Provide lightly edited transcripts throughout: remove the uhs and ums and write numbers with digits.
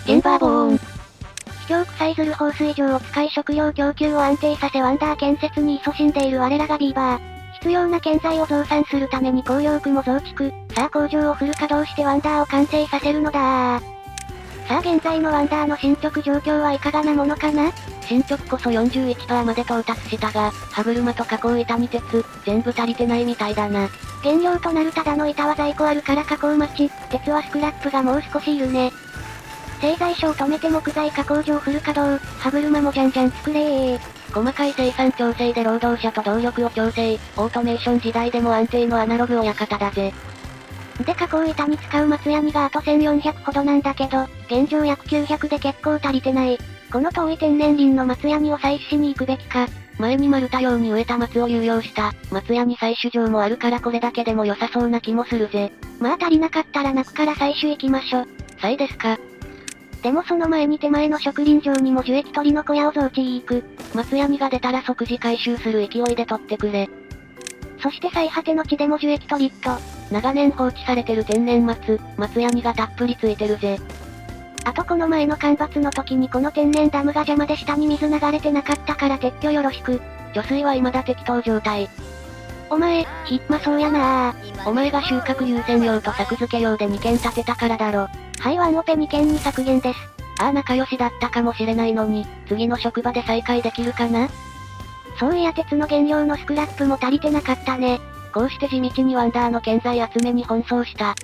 チェンバーボーン。卑怯臭いズル放水場を使い食料供給を安定させワンダー建設に勤しんでいる我らがビーバー。必要な建材を増産するために工業区も増築。さあ工場をフル稼働してワンダーを完成させるのだ。さあ現在のワンダーの進捗状況はいかがなものかな？進捗こそ 41% まで到達したが、歯車と加工板に鉄、全部足りてないみたいだな。原料となるただの板は在庫あるから加工待ち、鉄はスクラップがもう少しいるね。製材所を止めて木材加工場フル稼働、歯車もじゃんじゃん作れー。細かい生産調整で労働者と動力を調整、オートメーション時代でも安定のアナログ親方だぜ。で加工板に使う松ヤニがあと1400ほどなんだけど、現状約900で結構足りてない。この遠い天然林の松ヤニを採取しに行くべきか。前に丸太用に植えた松を有用した松ヤニ採取場もあるからこれだけでも良さそうな気もするぜ。まあ足りなかったら泣くから採取行きましょ。さいですか。でもその前に手前の植林場にも樹液取りの小屋を増地行く。松ヤニが出たら即時回収する勢いで取ってくれ。そして最果ての地でも樹液取りっと。長年放置されてる天然松ヤニがたっぷりついてるぜ。あとこの前の干ばつの時にこの天然ダムが邪魔で下に水流れてなかったから撤去よろしく。貯水は未だ適当状態。お前、まそうやなお前が収穫優先用と作付け用で2軒建てたからだろ。はいワンオペ2件に削減です。ああ仲良しだったかもしれないのに、次の職場で再会できるかな？そういや鉄の原料のスクラップも足りてなかったね。こうして地道にワンダーの建材集めに奔走した。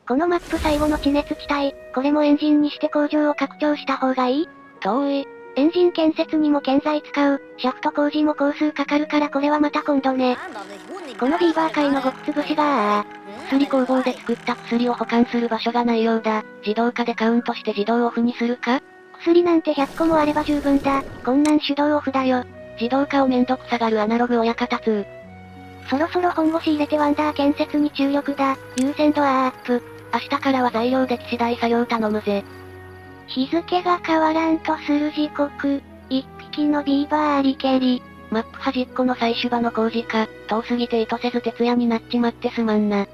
このマップ最後の地熱地帯、これもエンジンにして工場を拡張した方がいい？遠い。エンジン建設にも建材使う、シャフト工事も工数かかるからこれはまた今度ね。このビーバー界の極潰しが薬工房で作った薬を保管する場所がないようだ。自動化でカウントして自動オフにするか？薬なんて100個もあれば十分だ。こんなん手動オフだよ。自動化をめんどくさがるアナログ親方2。そろそろ本腰入れてワンダー建設に注力だ。優先度アップ。明日からは材料でき次第作業頼むぜ。日付が変わらんとする時刻。一匹のビーバーありけり。マップ端っこの採取場の工事か。遠すぎて意図せず徹夜になっちまってすまんな。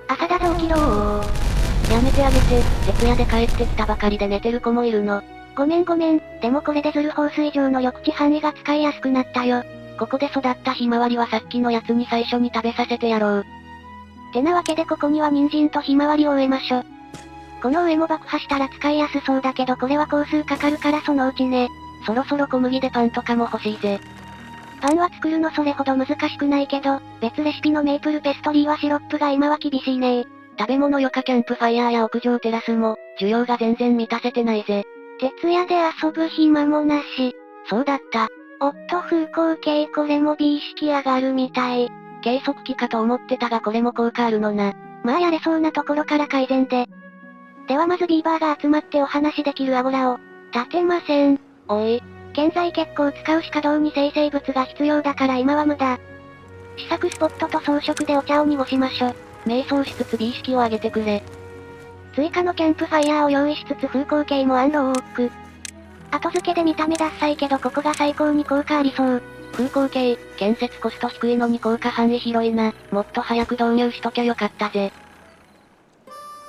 朝だぞ起きろー。やめてあげて、徹夜で帰ってきたばかりで寝てる子もいるの。ごめん。でもこれでズル放水場の緑地範囲が使いやすくなったよ。ここで育ったひまわりはさっきのやつに最初に食べさせてやろう。てなわけでここには人参とひまわりを植えましょ。この上も爆破したら使いやすそうだけどこれは工数かかるからそのうちね。そろそろ小麦でパンとかも欲しいぜ。パンは作るのそれほど難しくないけど、別レシピのメープルペストリーはシロップが今は厳しいね。食べ物よかキャンプファイヤーや屋上テラスも、需要が全然満たせてないぜ。徹夜で遊ぶ暇もなし。そうだった。おっと風光系これも美意識上がるみたい。計測器かと思ってたがこれも効果あるのな。まあやれそうなところから改善で。ではまずビーバーが集まってお話できるアゴラを、立てません。おい。建材結構使うし稼働に生成物が必要だから今は無駄。試作スポットと装飾でお茶を濁しましょ。瞑想しつつ美意識を上げてくれ。追加のキャンプファイヤーを用意しつつ風光系もアンローク。後付けで見た目ダッサいけどここが最高に効果ありそう。風光系、建設コスト低いのに効果範囲広いな。もっと早く導入しときゃよかったぜ。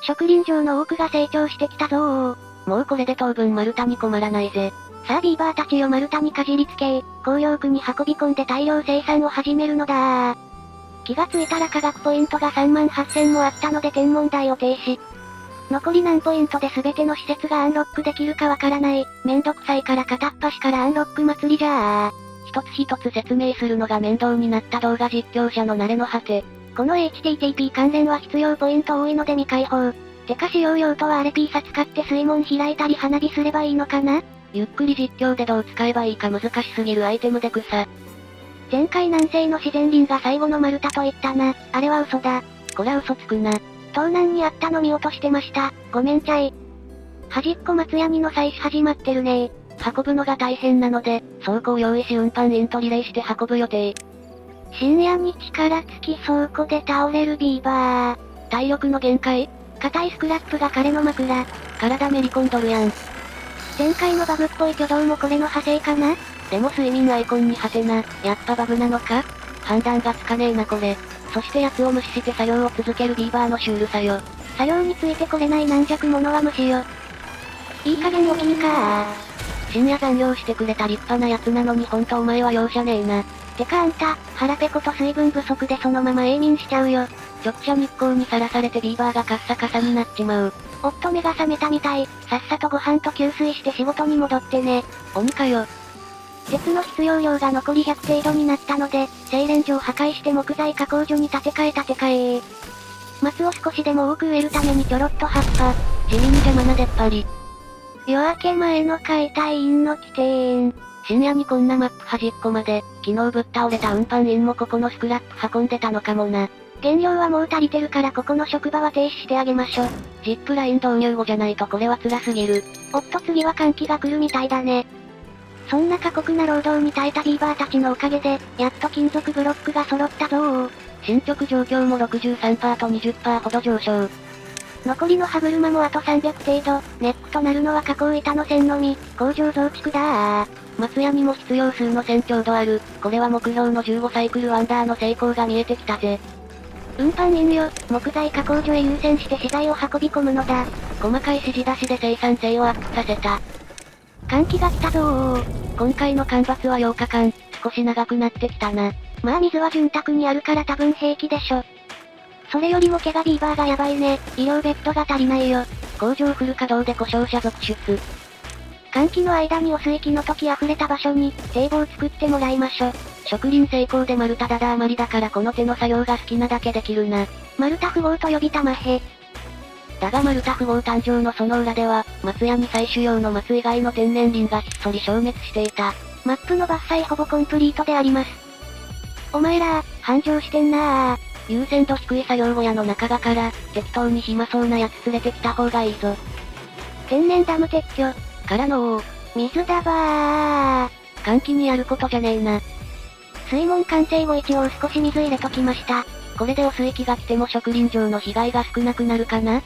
植林場の多くが成長してきたぞー。もうこれで当分丸太に困らないぜ。さあビーバーたちよ丸太にかじりつけ、工業区に運び込んで大量生産を始めるのだー。気がついたら科学ポイントが38000もあったので天文台を停止。残り何ポイントで全ての施設がアンロックできるかわからない。めんどくさいから片っ端からアンロック祭りじゃー。一つ一つ説明するのが面倒になった動画実況者の慣れの果て。この HTTP 関連は必要ポイント多いので未開放。てか使用用途はアレピーサ使って水門開いたり花火すればいいのかな？ゆっくり実況でどう使えばいいか難しすぎるアイテムで草。前回南西の自然林が最後の丸太と言ったな。あれは嘘だ。こら嘘つくな。盗難にあったの見落としてました。ごめんちゃい。端っこ松ヤニの採取始まってるね。運ぶのが大変なので、倉庫を用意し運搬イントリレーして運ぶ予定。深夜に力尽き倉庫で倒れるビーバー。体力の限界？硬いスクラップが彼の枕。体めり込んどるやん。前回のバグっぽい挙動もこれの派生かな？でも睡眠アイコンにハテナ、やっぱバグなのか？判断がつかねえなこれ。そして奴を無視して作業を続けるビーバーのシュールさよ。作業についてこれない軟弱者は無視よ。いい加減お気にか深夜残業してくれた立派なやつなのにほんとお前は容赦ねえな。てかあんた、腹ペコと水分不足でそのまま永眠しちゃうよ。直射日光にさらされてビーバーがカッサカサになっちまう。おっと目が覚めたみたい。さっさとご飯と給水して仕事に戻ってね。鬼かよ。鉄の必要量が残り100程度になったので、精錬所を破壊して木材加工所に建て替え。松を少しでも多く植えるためにちょろっと葉っぱ。地味に邪魔な出っ張り。夜明け前の解体員の起点。深夜にこんなマップ端っこまで、昨日ぶっ倒れた運搬員もここのスクラップ運んでたのかもな。原料はもう足りてるからここの職場は停止してあげましょ。ジップライン導入後じゃないとこれは辛すぎる。おっと次は寒気が来るみたいだね。そんな過酷な労働に耐えたビーバーたちのおかげで、やっと金属ブロックが揃ったぞー。進捗状況も 63% と 20% ほど上昇。残りの歯車もあと300程度、ネックとなるのは加工板の線のみ、工場増築だー。松屋にも必要数の線ちょうどある。これは目標の15サイクルワンダーの成功が見えてきたぜ。運搬員よ、木材加工所へ優先して資材を運び込むのだ。細かい指示出しで生産性をアップさせた。寒気が来たぞー。今回の干ばつは8日間、少し長くなってきたな。まあ水は潤沢にあるから多分平気でしょ。それよりも毛がビーバーがやばいね。医療ベッドが足りないよ。工場フル稼働で故障者続出。換気の間に汚水器の時溢れた場所に、堤防作ってもらいましょ。植林成功で丸太だだ余りだからこの手の作業が好きなだけできるな。丸太富豪と呼びたまへ。だが丸太富豪誕生のその裏では、松屋に採取用の松以外の天然林がひっそり消滅していた。マップの伐採ほぼコンプリートであります。お前ら、繁盛してんなー。優先度低い作業小屋の中がから、適当に暇そうなやつ連れてきた方がいいぞ。天然ダム撤去。からの水だばー。換気にやることじゃねえな。水門完成後一応少し水入れときました。これで汚水器が来ても植林場の被害が少なくなるかな？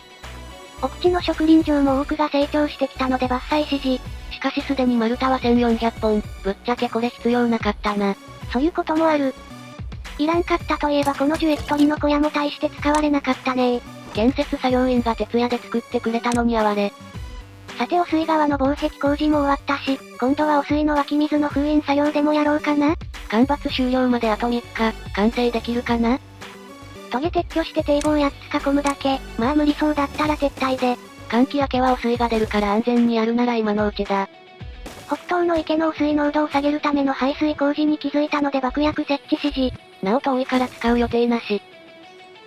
奥地の植林場も多くが成長してきたので伐採指示。しかしすでに丸太は1400本、ぶっちゃけこれ必要なかったな。そういうこともある。いらんかったといえばこの樹液取りの小屋も大して使われなかったねー。建設作業員が徹夜で作ってくれたのに哀れ。さて汚水川の防壁工事も終わったし、今度は汚水の湧き水の封印作業でもやろうかな？干ばつ終了まであと3日、完成できるかな？トゲ撤去して堤防8つ囲むだけ、まあ無理そうだったら撤退で。換気明けは汚水が出るから安全にやるなら今のうちだ。北東の池の汚水濃度を下げるための排水工事に気づいたので爆薬設置指示。なお遠いから使う予定なし。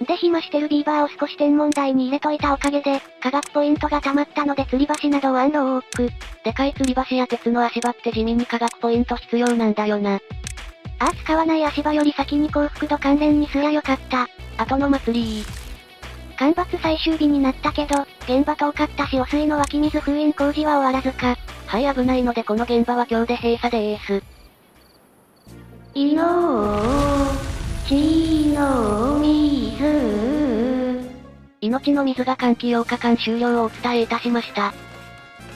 で暇してるビーバーを少し天文台に入れといたおかげで、科学ポイントが溜まったので吊り橋などをアンローク。でかい吊り橋や鉄の足場って地味に科学ポイント必要なんだよな。ああ使わない足場より先に幸福度関連にすりゃよかった。後の祭り干ばつ最終日になったけど、現場遠かったし汚水の湧き水封印工事は終わらずか。はい危ないのでこの現場は今日で閉鎖でーす。いのちの水。命の水が換気8日間終了をお伝えいたしました。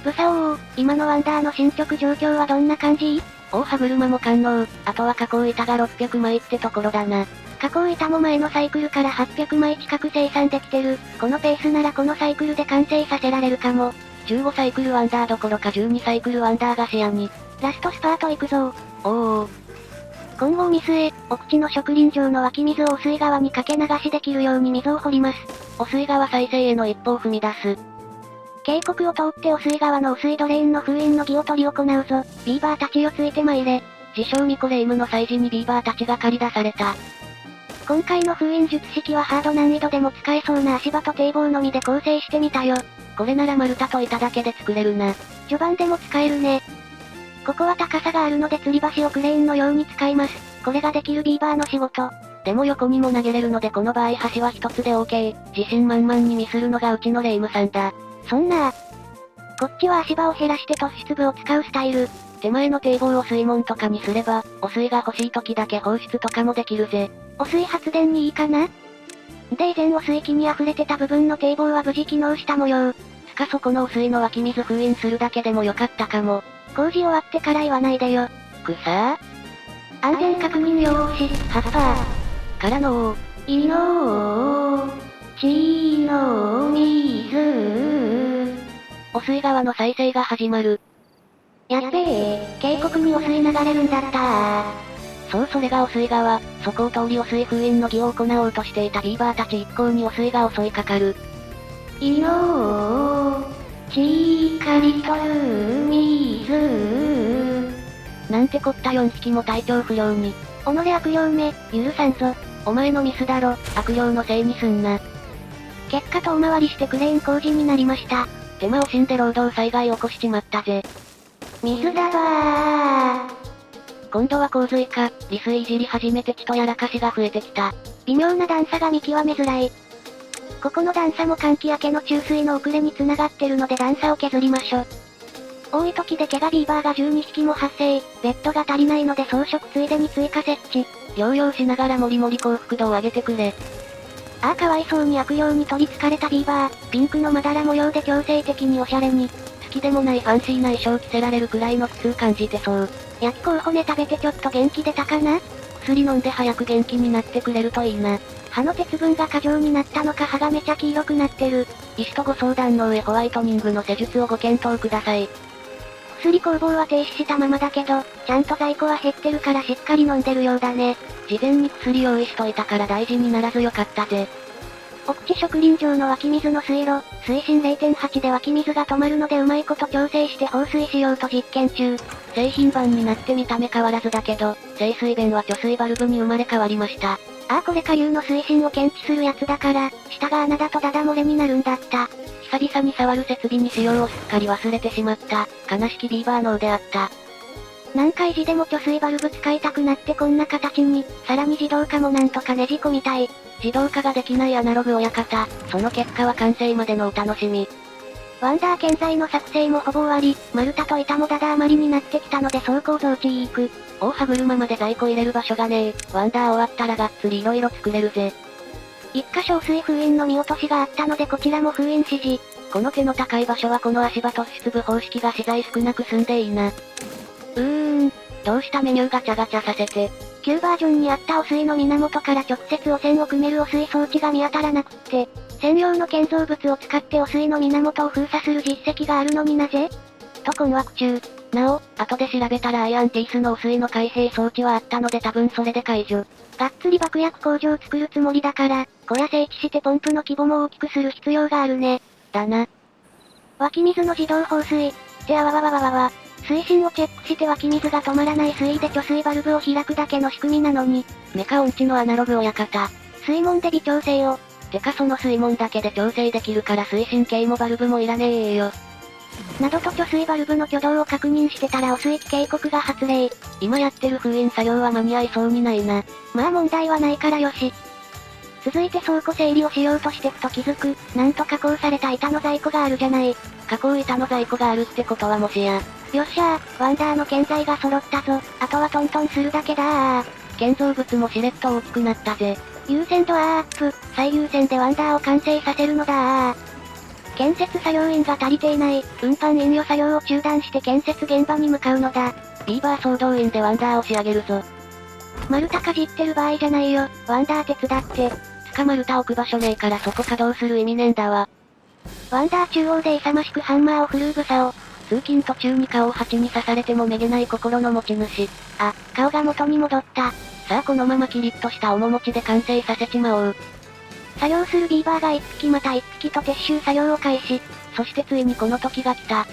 ブサオー、今のワンダーの進捗状況はどんな感じ？大歯車も完納、あとは加工板が600枚ってところだな。加工板も前のサイクルから800枚近く生産できてる。このペースならこのサイクルで完成させられるかも。15サイクルワンダーどころか12サイクルワンダーが視野に。ラストスパート行くぞ。おー。今後を見据え、奥地の植林場の湧き水を汚水川にかけ流しできるように溝を掘ります。汚水川再生への一歩を踏み出す。渓谷を通って汚水川の汚水ドレーンの封印の儀を執り行うぞ。ビーバーたちよついてまいれ。自称ミコレイムの祭事にビーバーたちが駆り出された。今回の封印術式はハード難易度でも使えそうな足場と堤防のみで構成してみたよ。これなら丸太と板だけで作れるな。序盤でも使えるね。ここは高さがあるので吊り橋をクレーンのように使います。これができるビーバーの仕事。でも横にも投げれるのでこの場合橋は一つで OK。自信満々にミスるのがうちのレイムさんだ。そんなこっちは足場を減らして突出部を使うスタイル。手前の堤防を水門とかにすれば、汚水が欲しい時だけ放出とかもできるぜ。汚水発電にいいかな？で以前汚水器に溢れてた部分の堤防は無事機能した模様。つかそこの汚水の湧き水封印するだけでもよかったかも。工事終わってから言わないでよ。くさー安全確認用紙、ハッパー。からのいのちの水。汚水川の再生が始まる。やっべえ、渓谷に汚水流れるんだったそう、それが汚水川。そこを通り汚水封印の儀を行おうとしていたビーバーたち一行に汚水が襲いかかる。いよー、しっかりとる水。なんてこった4匹も体調不良に。己悪霊め、許さんぞ。お前のミスだろ、悪霊のせいにすんな。結果遠回りしてクレーン工事になりました。手間惜しんで労働災害起こしちまったぜ。水だわー。今度は洪水か、利水いじり始めて血とやらかしが増えてきた。微妙な段差が見極めづらい。ここの段差も換気明けの注水の遅れに繋がってるので段差を削りましょ。多い時で毛がビーバーが12匹も発生、ベッドが足りないので装飾ついでに追加設置。療養しながらもりもり幸福度を上げてくれ。ああかわいそうに悪霊に取り憑かれたビーバー、ピンクのまだら模様で強制的におしゃれに。好きでもないファンシーな衣装着せられるくらいの苦痛感じてそう。焼き子骨食べてちょっと元気出たかな？薬飲んで早く元気になってくれるといいな。歯の鉄分が過剰になったのか歯がめちゃ黄色くなってる。医師とご相談の上ホワイトニングの施術をご検討ください。薬工房は停止したままだけど、ちゃんと在庫は減ってるからしっかり飲んでるようだね。事前に薬用意しといたから大事にならずよかったぜ。奥地植林場の湧き水の水路、水深 0.8 で湧き水が止まるのでうまいこと調整して放水しようと実験中。製品版になって見た目変わらずだけど、静水弁は貯水バルブに生まれ変わりました。ああこれ下流の水深を検知するやつだから、下が穴だとダダ漏れになるんだった。久々に触る設備に使用をすっかり忘れてしまった、悲しきビーバー脳であった。何回時でも貯水バルブ使いたくなってこんな形に、さらに自動化もなんとかねじ込みたい。自動化ができないアナログ親方、その結果は完成までのお楽しみ。ワンダー建材の作成もほぼ終わり、丸太と板もダダ余りになってきたので走行増地行く。大歯車まで在庫入れる場所がねえ。ワンダー終わったらがっつり色々作れるぜ。一箇所水封印の見落としがあったのでこちらも封印指示。この手の高い場所はこの足場突出部方式が資材少なく済んでいいな。どうしたメニューガチャガチャさせて。旧バージョンにあった汚水の源から直接汚染を組める汚水装置が見当たらなくって、専用の建造物を使って汚水の源を封鎖する実績があるのになぜと困惑中。なお、後で調べたらアイアンティースの汚水の開閉装置はあったので多分それで解除。がっつり爆薬工場作るつもりだから、小屋整地してポンプの規模も大きくする必要があるね。だな。湧き水の自動放水。ってあわわわわわわ。水深をチェックして湧き水が止まらない水位で貯水バルブを開くだけの仕組みなのに。メカ音痴のアナログ親方。水門で微調整を。てかその水門だけで調整できるから水深計もバルブもいらねえよ。などと貯水バルブの挙動を確認してたら汚水期警告が発令。今やってる封印作業は間に合いそうにないな。まあ問題はないからよし。続いて倉庫整理をしようとしてふと気づく。なんと加工された板の在庫があるじゃない。加工板の在庫があるってことはもしや。よっしゃー、ワンダーの建材が揃ったぞ。あとはトントンするだけだー。建造物もしれっと大きくなったぜ。優先度アップ、最優先でワンダーを完成させるのだー。建設作業員が足りていない、運搬運輸作業を中断して建設現場に向かうのだ。ビーバー総動員でワンダーを仕上げるぞ。丸太かじってる場合じゃないよ、ワンダー手伝って。つか丸太置く場所ねえからそこ稼働する意味ねえんだわ。ワンダー中央で勇ましくハンマーを振るうブサを。通勤途中に顔を蜂に刺されてもめげない心の持ち主。あ、顔が元に戻った。さあこのままキリッとした面持ちで完成させちまおう。作業するビーバーが一匹また一匹と撤収作業を開始。そしてついにこの時が来た。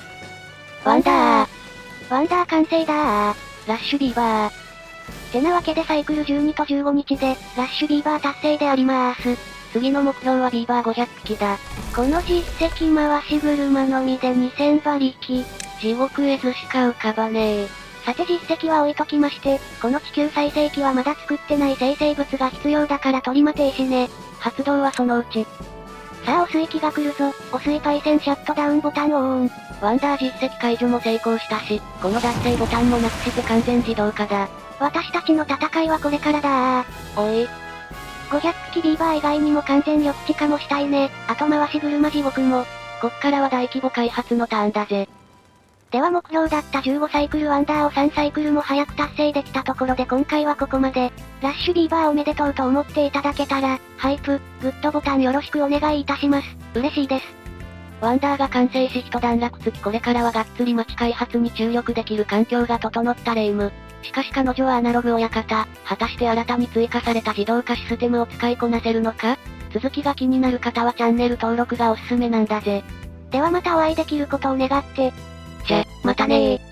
ワンダーワンダー完成だー。ラッシュビーバー。てなわけでサイクル12と15日で、ラッシュビーバー達成でありまーす。次の目標はビーバー500匹だ。この実績回し車のみで2000馬力。地獄絵図しか浮かばねえ。さて実績は置いときまして、この地球再生機はまだ作ってない生成物が必要だから取り待ていしね。発動はそのうち。さあ汚水機が来るぞ。汚水パイセンシャットダウンボタンをオン。ワンダー実績解除も成功したし、この脱製ボタンもなくして完全自動化だ。私たちの戦いはこれからだー。おい。500匹ビーバー以外にも完全緑地化もしたいね。後回し車地獄も。こっからは大規模開発のターンだぜ。では目標だった15サイクルワンダーを3サイクルも早く達成できたところで今回はここまで。ラッシュビーバーおめでとうと思っていただけたら、ハイプ、グッドボタンよろしくお願いいたします。嬉しいです。ワンダーが完成し一段落つきこれからはがっつり街開発に注力できる環境が整ったレイム。しかし彼女はアナログ親方、果たして新たに追加された自動化システムを使いこなせるのか？続きが気になる方はチャンネル登録がおすすめなんだぜ。ではまたお会いできることを願って。じゃ、またねー。